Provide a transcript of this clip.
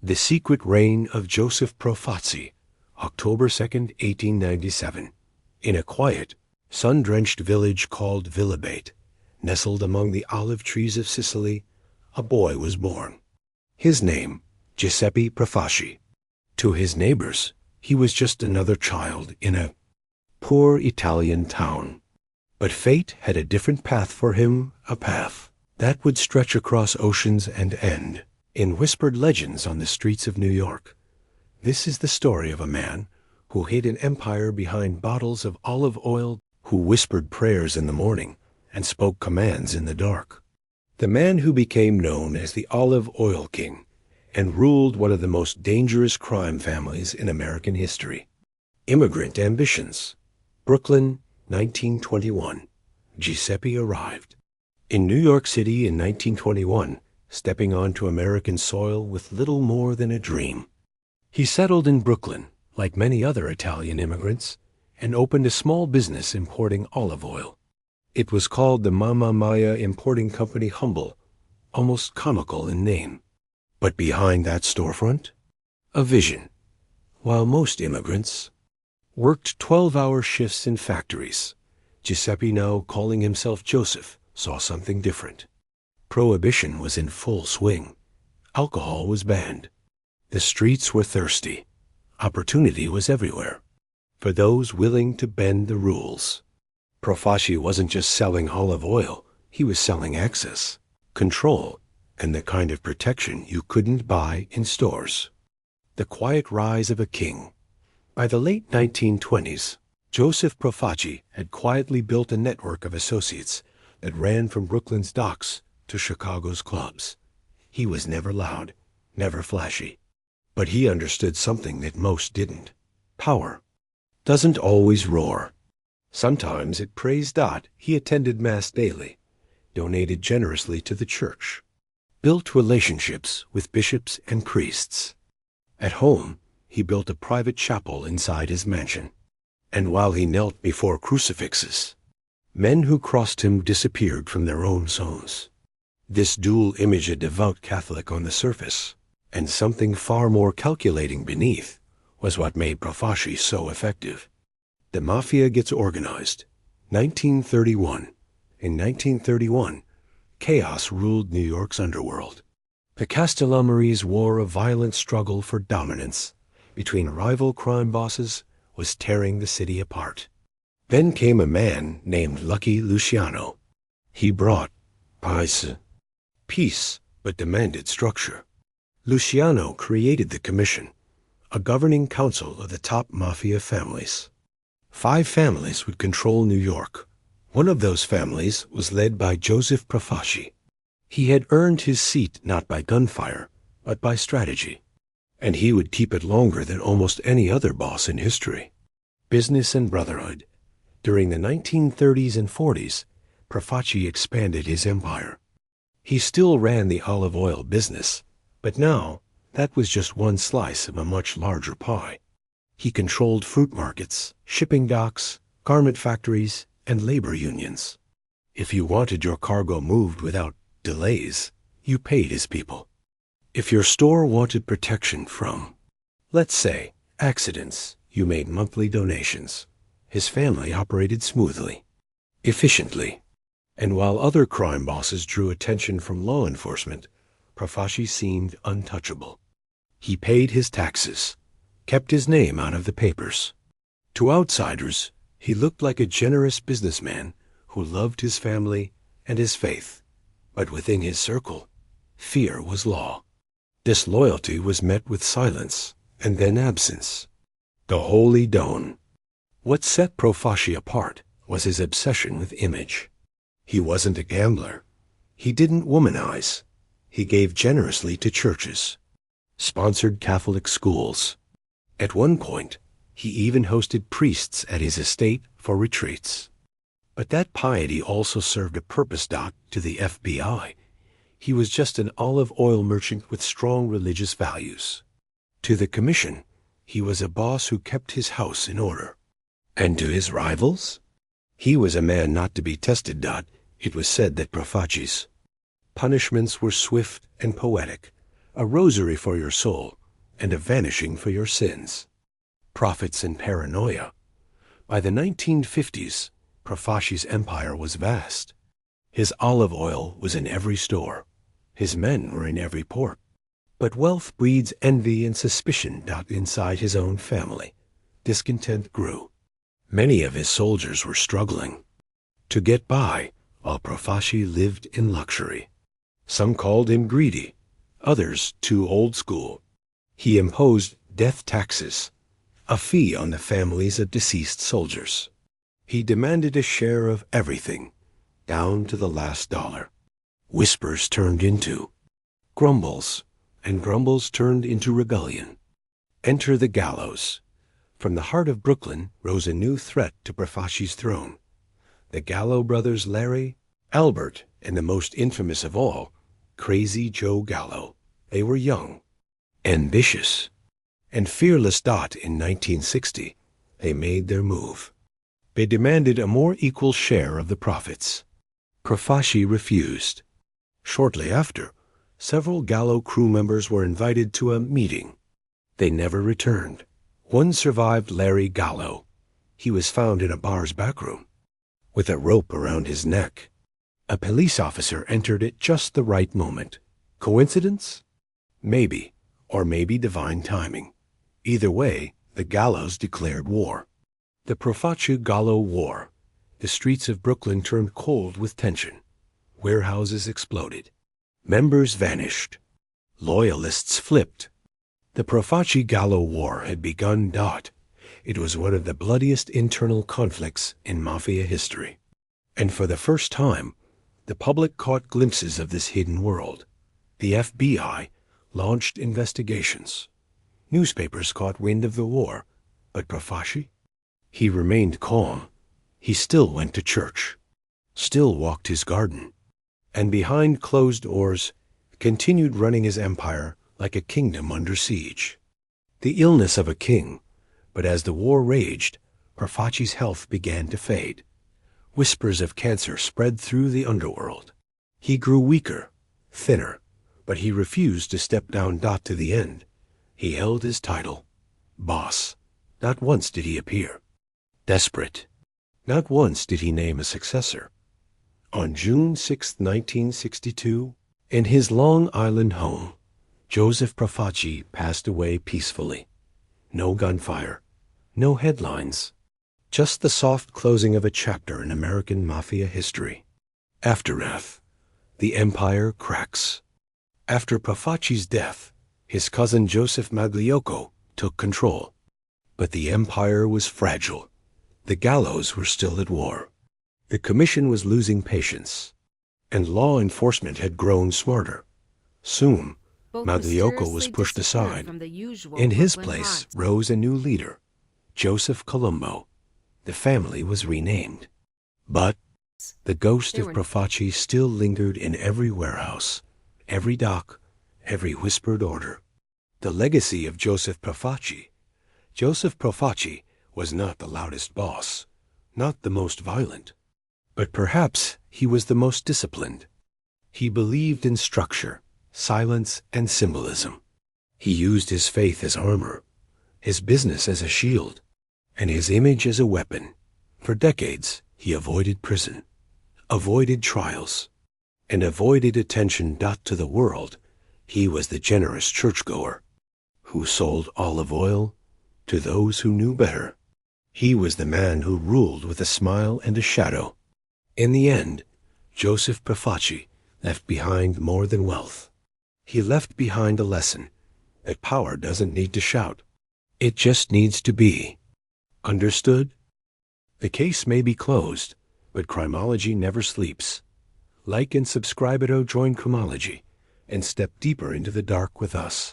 The Secret Reign of Joseph Profaci, October 2nd, 1897. In a quiet, sun-drenched village called Villabate, nestled among the olive trees of Sicily, a boy was born. His name, Giuseppe Profaci. To his neighbors, he was just another child in a poor Italian town. But fate had a different path for him, a path that would stretch across oceans and end in whispered legends on the streets of New York. This is the story of a man who hid an empire behind bottles of olive oil, who whispered prayers in the morning and spoke commands in the dark. The man who became known as the Olive Oil King and ruled one of the most dangerous crime families in American history. Immigrant ambitions. Brooklyn, 1921. Giuseppe arrived. In New York City in 1921, stepping onto American soil with little more than a dream. He settled in Brooklyn, like many other Italian immigrants, and opened a small business importing olive oil. It was called the Mamma Mia Importing Company, humble, almost comical in name. But behind that storefront, a vision. While most immigrants worked 12-hour shifts in factories, Giuseppe, now calling himself Joseph, saw something different. Prohibition was in full swing. Alcohol was banned. The streets were thirsty. Opportunity was everywhere for those willing to bend the rules. Profaci wasn't just selling olive oil, he was selling access, control, and the kind of protection you couldn't buy in stores. The quiet rise of a king. By the late 1920s, Joseph Profaci had quietly built a network of associates that ran from Brooklyn's docks to Chicago's clubs. He was never loud, never flashy. But he understood something that most didn't. Power doesn't always roar. Sometimes it prays. He attended Mass daily, donated generously to the church, built relationships with bishops and priests. At home, he built a private chapel inside his mansion. And while he knelt before crucifixes, men who crossed him disappeared from their own souls. This dual image, a devout Catholic on the surface, and something far more calculating beneath, was what made Profaci so effective. The Mafia gets organized. 1931. In 1931, chaos ruled New York's underworld. The Castellammare's war of violent struggle for dominance between rival crime bosses was tearing the city apart. Then came a man named Lucky Luciano. He brought peace, but demanded structure. Luciano created the Commission, a governing council of the top mafia families. 5 families would control New York. One of those families was led by Joseph Profaci. He had earned his seat not by gunfire, but by strategy. And he would keep it longer than almost any other boss in history. Business and brotherhood. During the 1930s and 40s, Profaci expanded his empire. He still ran the olive oil business, but now that was just one slice of a much larger pie. He controlled fruit markets, shipping docks, garment factories, and labor unions. If you wanted your cargo moved without delays, you paid his people. If your store wanted protection from, let's say, accidents, you made monthly donations. His family operated smoothly, efficiently. And while other crime bosses drew attention from law enforcement, Profaci seemed untouchable. He paid his taxes, kept his name out of the papers. To outsiders, he looked like a generous businessman who loved his family and his faith. But within his circle, fear was law. Disloyalty was met with silence and then absence. The Holy Dawn. What set Profaci apart was his obsession with image. He wasn't a gambler. He didn't womanize. He gave generously to churches, sponsored Catholic schools. At one point, he even hosted priests at his estate for retreats. But that piety also served a purpose. To the FBI, he was just an olive oil merchant with strong religious values. To the Commission, he was a boss who kept his house in order. And to his rivals, he was a man not to be tested. It was said that Profaci's punishments were swift and poetic, a rosary for your soul, and a vanishing for your sins. Profits and paranoia. By the 1950s, Profaci's empire was vast. His olive oil was in every store. His men were in every port. But wealth breeds envy and suspicion inside his own family. Discontent grew. Many of his soldiers were struggling to get by, while Profaci lived in luxury. Some called him greedy, others too old school. He imposed death taxes, a fee on the families of deceased soldiers. He demanded a share of everything, down to the last dollar. Whispers turned into grumbles, and grumbles turned into rebellion. Enter the gallows. From the heart of Brooklyn rose a new threat to Profaci's throne. The Gallo brothers Larry, Albert, and the most infamous of all, Crazy Joe Gallo. They were young, ambitious, and fearless. In 1960, they made their move. They demanded a more equal share of the profits. Profaci refused. Shortly after, several Gallo crew members were invited to a meeting. They never returned. One survived Larry Gallo. He was found in a bar's backroom, with a rope around his neck. A police officer entered at just the right moment. Coincidence? Maybe, or maybe divine timing. Either way, the Gallos declared war. The Profaci-Gallo War. The streets of Brooklyn turned cold with tension. Warehouses exploded. Members vanished. Loyalists flipped. The Profaci-Gallo War had begun. It was one of the bloodiest internal conflicts in Mafia history. And for the first time, the public caught glimpses of this hidden world. The FBI launched investigations. Newspapers caught wind of the war. But Profaci? He remained calm. He still went to church, still walked his garden, and behind closed doors continued running his empire like a kingdom under siege. The illness of a king, but as the war raged, Profaci's health began to fade. Whispers of cancer spread through the underworld. He grew weaker, thinner, but he refused to step down. To the end, he held his title, boss. Not once did he appear. Desperate. Not once did he name a successor. On June 6, 1962, in his Long Island home, Joseph Profaci passed away peacefully. No gunfire, no headlines, just the soft closing of a chapter in American Mafia history. Aftermath. The empire cracks. After Profaci's death, his cousin Joseph Magliocco took control. But the empire was fragile. The Gallos were still at war. The commission was losing patience, and law enforcement had grown smarter. Soon, Magliocco was pushed aside. In his place rose a new leader, Joseph Colombo. The family was renamed. But the ghost of Profaci still lingered in every warehouse, every dock, every whispered order. The legacy of Joseph Profaci. Joseph Profaci was not the loudest boss, not the most violent, but perhaps he was the most disciplined. He believed in structure, silence, and symbolism. He used his faith as armor, his business as a shield, and his image as a weapon. For decades, he avoided prison, avoided trials, and avoided attention. To the world, he was the generous churchgoer who sold olive oil to those who knew better. He was the man who ruled with a smile and a shadow. In the end, Joseph Profaci left behind more than wealth. He left behind a lesson that power doesn't need to shout. It just needs to be. Understood? The case may be closed, but criminology never sleeps. Like and subscribe join Criminology, and step deeper into the dark with us.